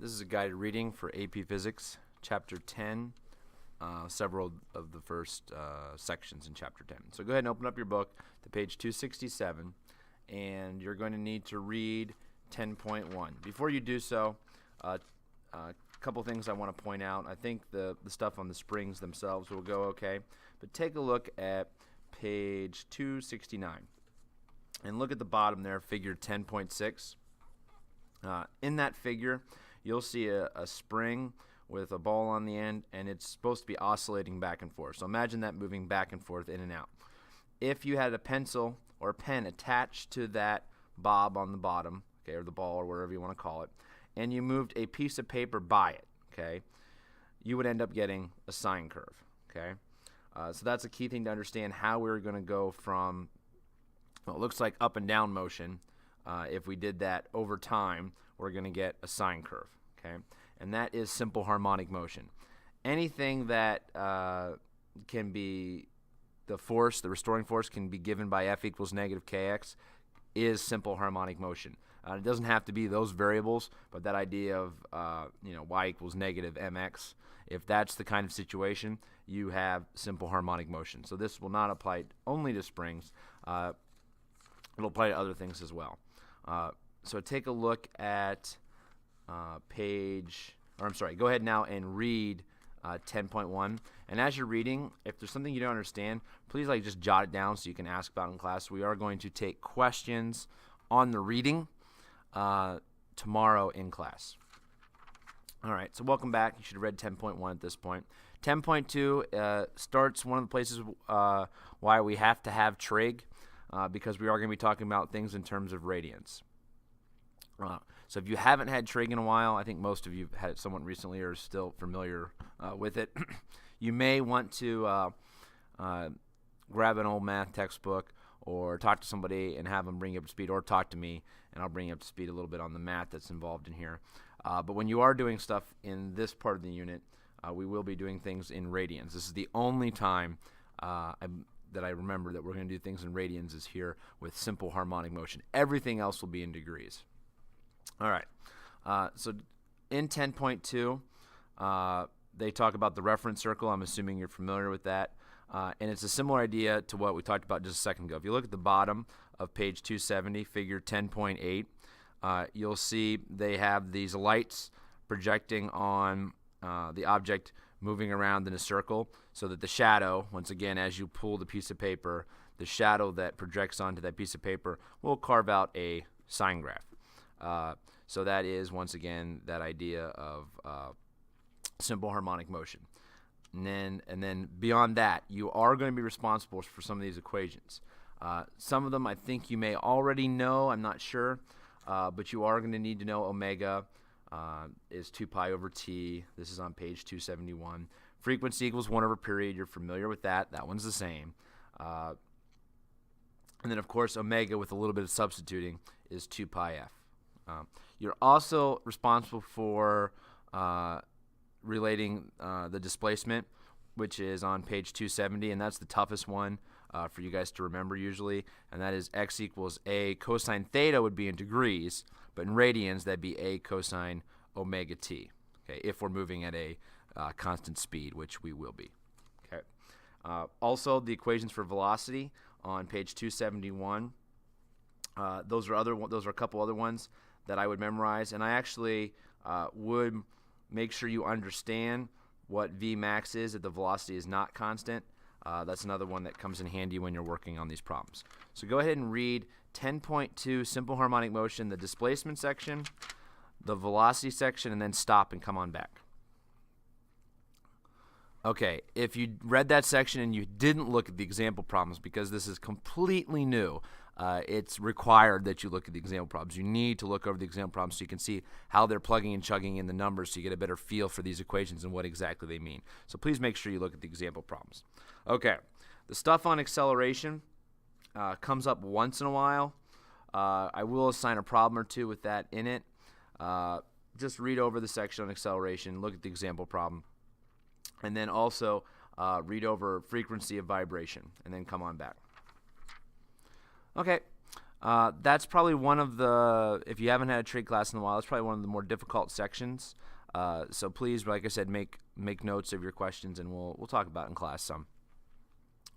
This is a guided reading for AP Physics, Chapter 10, several of the first sections in Chapter 10. So go ahead and open up your book to page 267, and you're going to need to read 10.1. Before you do so, a couple things I want to point out. I think the stuff on the springs themselves will go okay, but take a look at page 269, and look at the bottom there, figure 10.6. In that figure, you'll see a spring with a ball on the end, and it's supposed to be oscillating back and forth. So imagine that moving back and forth in and out. If you had a pencil or a pen attached to that bob on the bottom, okay, or the ball or whatever you want to call it, and you moved a piece of paper by it, okay, you would end up getting a sine curve, okay? So that's a key thing to understand how we're going to go from, well, it looks like up and down motion. If we did that over time, we're going to get a sine curve, okay? And that is simple harmonic motion. Anything that can be the force, the restoring force, can be given by F equals negative kx is simple harmonic motion. It doesn't have to be those variables, but that idea of y equals negative mx, if that's the kind of situation, you have simple harmonic motion. So this will not apply only to springs. It'll apply to other things as well. So take a look at go ahead now and read 10.1. And as you're reading, if there's something you don't understand, please just jot it down so you can ask about it in class. We are going to take questions on the reading tomorrow in class. All right, so welcome back. You should have read 10.1 at this point. 10.2 starts one of the places why we have to have trig, because we are going to be talking about things in terms of radians. So if you haven't had trig in a while, I think most of you have had it somewhat recently or are still familiar with it, you may want to grab an old math textbook or talk to somebody and have them bring you up to speed, or talk to me and I'll bring you up to speed a little bit on the math that's involved in here. But when you are doing stuff in this part of the unit, we will be doing things in radians. This is the only time that I remember that we're going to do things in radians is here with simple harmonic motion. Everything else will be in degrees. All right. So in 10.2, they talk about the reference circle. I'm assuming you're familiar with that. And it's a similar idea to what we talked about just a second ago. If you look at the bottom of page 270, figure 10.8, you'll see they have these lights projecting on the object moving around in a circle, so that the shadow, once again, as you pull the piece of paper, the shadow that projects onto that piece of paper will carve out a sine graph. So that is, once again, that idea of simple harmonic motion. And then beyond that, you are going to be responsible for some of these equations. Some of them I think you may already know, I'm not sure, but you are going to need to know omega is 2 pi over t. This is on page 271. Frequency equals 1 over period. You're familiar with that. That one's the same. And then, of course, omega with a little bit of substituting is 2 pi f. You're also responsible for relating the displacement, which is on page 270, and that's the toughest one for you guys to remember usually, and that is x equals a cosine theta would be in degrees, but in radians that'd be a cosine omega t, okay, if we're moving at a constant speed, which we will be. Okay. Also, the equations for velocity on page 271, those are a couple other ones that I would memorize, and I actually would make sure you understand what V max is if the velocity is not constant. That's another one that comes in handy when you're working on these problems. So go ahead and read 10.2 simple harmonic motion, the displacement section, the velocity section, and then stop and come on back. Okay, if you read that section and you didn't look at the example problems, because this is completely new, it's required that you look at the example problems. You need to look over the example problems so you can see how they're plugging and chugging in the numbers so you get a better feel for these equations and what exactly they mean. So please make sure you look at the example problems. Okay, the stuff on acceleration comes up once in a while. I will assign a problem or two with that in it. Just read over the section on acceleration, look at the example problem, and then also read over frequency of vibration, and then come on back. Okay, That's probably one of the, if you haven't had a trig class in a while, that's probably one of the more difficult sections. So please, like I said, make notes of your questions, and we'll talk about it in class some.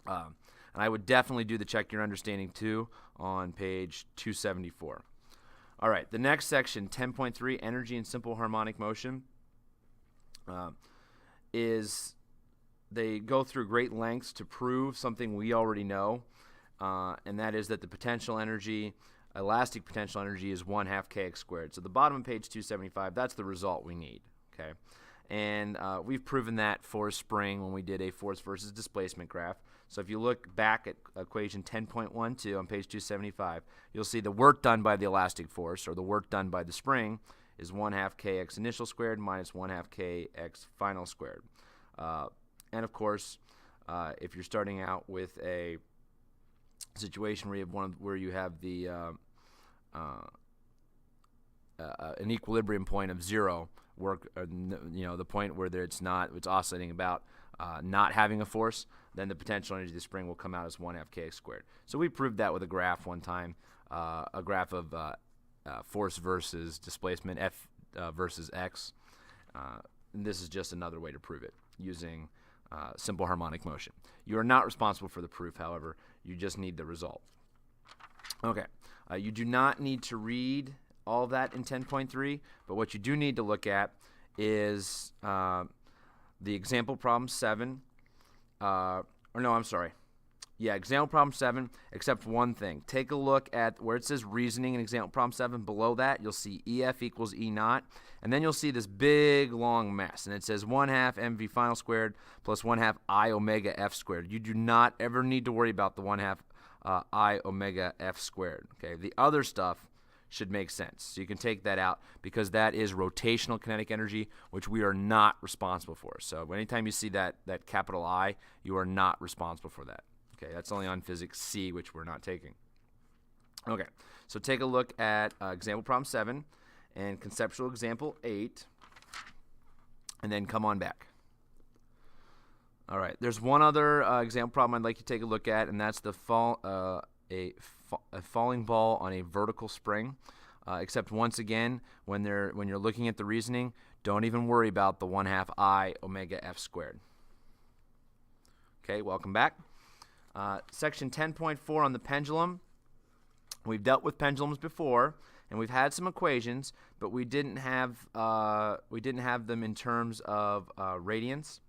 And I would definitely do the check your understanding too on page 274. All right, the next section, 10.3, energy and simple harmonic motion, is they go through great lengths to prove something we already know, and that is that the potential energy, elastic potential energy, is 1/2 kx squared. So the bottom of page 275, that's the result we need, okay? And we've proven that for a spring when we did a force versus displacement graph. So if you look back at equation 10.12 on page 275, you'll see the work done by the elastic force, or the work done by the spring, is 1/2 kx initial squared minus 1/2 kx final squared. And of course, if you're starting out with a situation where you have the an equilibrium point of 0, the point where it's oscillating about not having a force, then the potential energy of the spring will come out as 1/2 kx squared. So we proved that with a graph one time, a graph of force versus displacement, F versus x. And this is just another way to prove it using simple harmonic motion. You are not responsible for the proof, however. You just need the result. Okay. You do not need to read all of that in 10.3, but what you do need to look at is the example problem 7. Example problem 7, except one thing. Take a look at where it says reasoning in example problem 7. Below that, you'll see EF equals E naught, and then you'll see this big, long mess, and it says 1/2 mv final squared plus 1/2 I omega f squared. You do not ever need to worry about the 1/2 I omega f squared. Okay, the other stuff should make sense. So you can take that out because that is rotational kinetic energy, which we are not responsible for. So anytime you see that capital I, you are not responsible for that. Okay, that's only on physics C, which we're not taking. Okay, so take a look at example problem 7 and conceptual example 8, and then come on back. All right, there's one other example problem I'd like you to take a look at, and that's the a falling ball on a vertical spring. Except once again, when you're looking at the reasoning, don't even worry about the 1/2 I omega f squared. Okay, welcome back. Section 10.4 on the pendulum. We've dealt with pendulums before, and we've had some equations, but we didn't have them in terms of radians.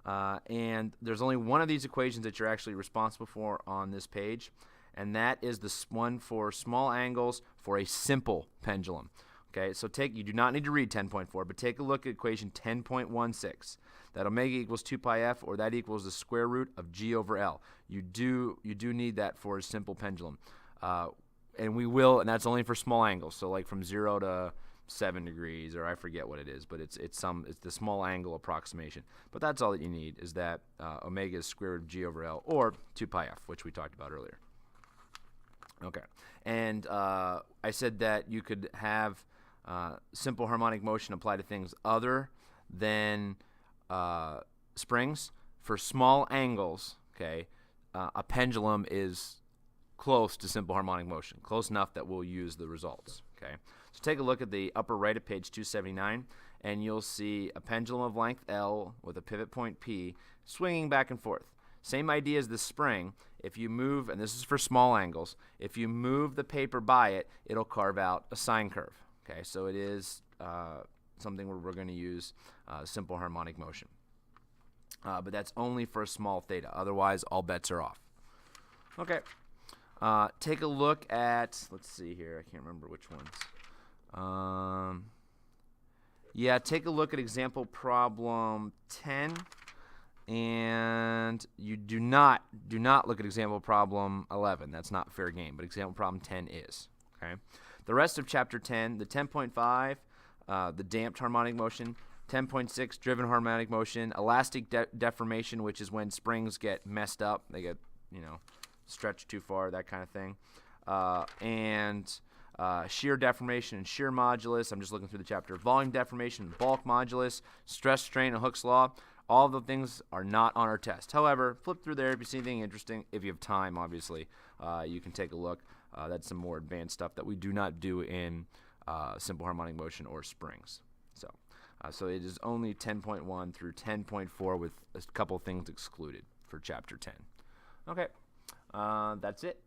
And there's only one of these equations that you're actually responsible for on this page, and that is the one for small angles for a simple pendulum. Okay, so you do not need to read 10.4, but take a look at equation 10.16. That omega equals 2 pi f, or that equals the square root of g over L. You do need that for a simple pendulum. And that's only for small angles, so like from 0 to 7 degrees, or I forget what it is, but it's the small angle approximation. But that's all that you need, is that omega is square root of g over L, or 2 pi f, which we talked about earlier. Okay, and I said that you could have simple harmonic motion apply to things other than springs. For small angles, okay, a pendulum is close to simple harmonic motion, close enough that we'll use the results. Okay, so take a look at the upper right of page 279, and you'll see a pendulum of length L with a pivot point P swinging back and forth. Same idea as the spring. If you move, and this is for small angles, if you move the paper by it, it'll carve out a sine curve. Okay, so it is something where we're going to use simple harmonic motion. But that's only for a small theta. Otherwise, all bets are off. Okay, take a look at, let's see here, I can't remember which ones. Take a look at example problem 10. And you do not look at example problem 11. That's not fair game, but example problem 10 is. Okay. The rest of chapter 10, the 10.5, the damped harmonic motion, 10.6, driven harmonic motion, elastic deformation, which is when springs get messed up, they get stretched too far, that kind of thing, and shear deformation and shear modulus. I'm just looking through the chapter. Volume deformation and bulk modulus, stress strain and Hooke's law. All of the things are not on our test. However, flip through there if you see anything interesting. If you have time, obviously, you can take a look. That's some more advanced stuff that we do not do in simple harmonic motion or springs. So it is only 10.1 through 10.4 with a couple things excluded for Chapter 10. Okay, that's it.